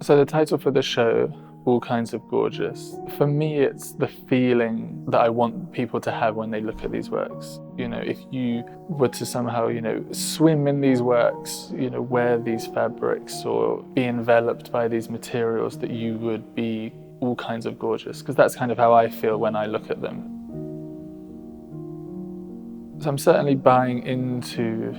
So the title for the show, All Kinds of Gorgeous, for me it's the feeling that I want people to have when they look at these works. You know, if you were to somehow, swim in these works, wear these fabrics or be enveloped by these materials, that you would be all kinds of gorgeous, because that's kind of how I feel when I look at them. So I'm certainly buying into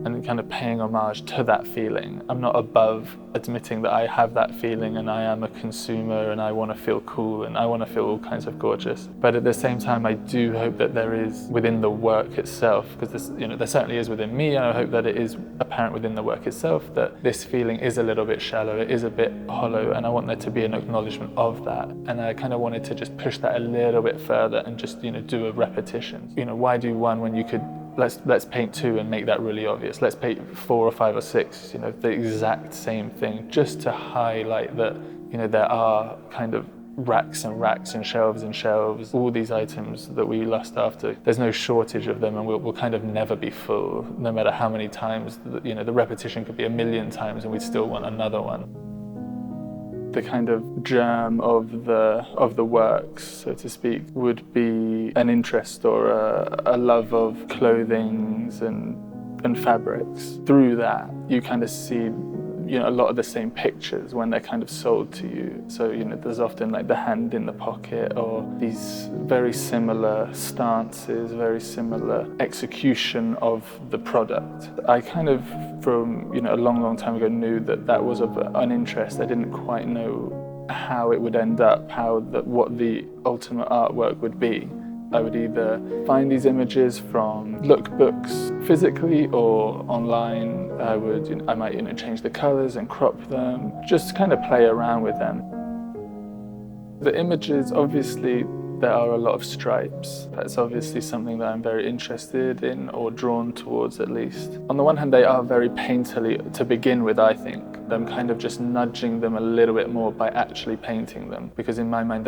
and kind of paying homage to that feeling. I'm not above admitting that I have that feeling and I am a consumer and I want to feel cool and I want to feel all kinds of gorgeous. But at the same time, I do hope that there is within the work itself, because there certainly is within me, and I hope that it is apparent within the work itself, that this feeling is a little bit shallow, it is a bit hollow, and I want there to be an acknowledgement of that. And I kind of wanted to just push that a little bit further and just, do a repetition. Why do one when you could let's paint two and make that really obvious. Let's paint 4 or 5 or 6, the exact same thing, just to highlight that, there are kind of racks and racks and shelves, all these items that we lust after. There's no shortage of them, and we'll kind of never be full, no matter how many times. The repetition could be 1,000,000 times and we'd still want another one. The kind of germ of the works, so to speak, would be an interest or a love of clothing and fabrics. Through that, you kind of see a lot of the same pictures when they're kind of sold to you. So there's often like the hand in the pocket, or these very similar stances, very similar execution of the product. I kind of, from a long time ago, knew that was of an interest. I didn't quite know how it would end up, what the ultimate artwork would be. I would either find these images from lookbooks physically or online. I might change the colors and crop them, just kind of play around with them. The images, obviously, there are a lot of stripes. That's obviously something that I'm very interested in, or drawn towards at least. On the one hand, they are very painterly to begin with, I think. I'm kind of just nudging them a little bit more by actually painting them, because in my mind,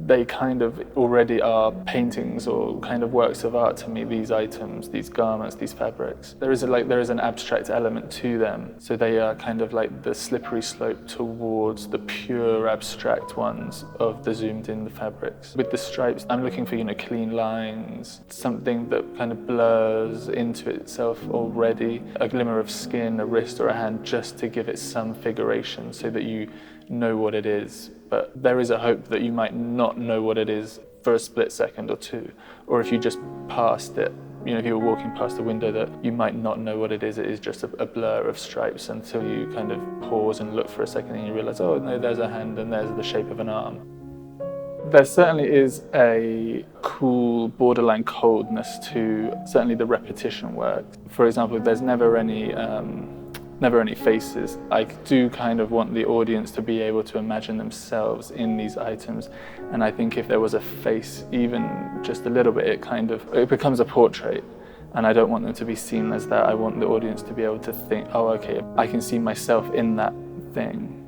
they kind of already are paintings or kind of works of art to me, these items, these garments, these fabrics. There is an abstract element to them, so they are kind of like the slippery slope towards the pure abstract ones of the zoomed in fabrics. With the stripes, I'm looking for clean lines, something that kind of blurs into itself already, a glimmer of skin, a wrist or a hand, just to give it some figuration so that you know what it is. But there is a hope that you might not know what it is for a split second or two, or if you just passed it, if you were walking past the window, that you might not know what it is just a blur of stripes, until you kind of pause and look for a second and you realize, oh no, there's a hand and there's the shape of an arm. There certainly is a cool borderline coldness to certainly the repetition work. For example, there's never any faces. I do kind of want the audience to be able to imagine themselves in these items, and I think if there was a face, even just a little bit, it becomes a portrait, and I don't want them to be seen as that. I want the audience to be able to think, oh, okay, I can see myself in that thing.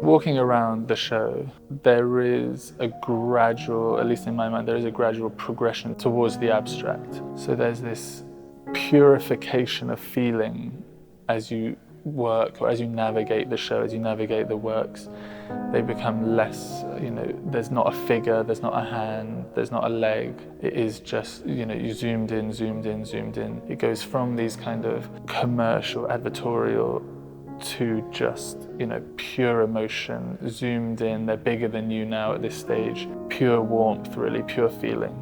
Walking around the show, there is a gradual, at least in my mind, there is a gradual progression towards the abstract. So there's this purification of feeling as you work, or as you navigate the show, as you navigate the works. They become less, there's not a figure, there's not a hand, there's not a leg. It is just, you zoomed in. It goes from these kind of commercial, advertorial, to just, pure emotion, zoomed in. They're bigger than you now at this stage. Pure warmth, really, pure feeling.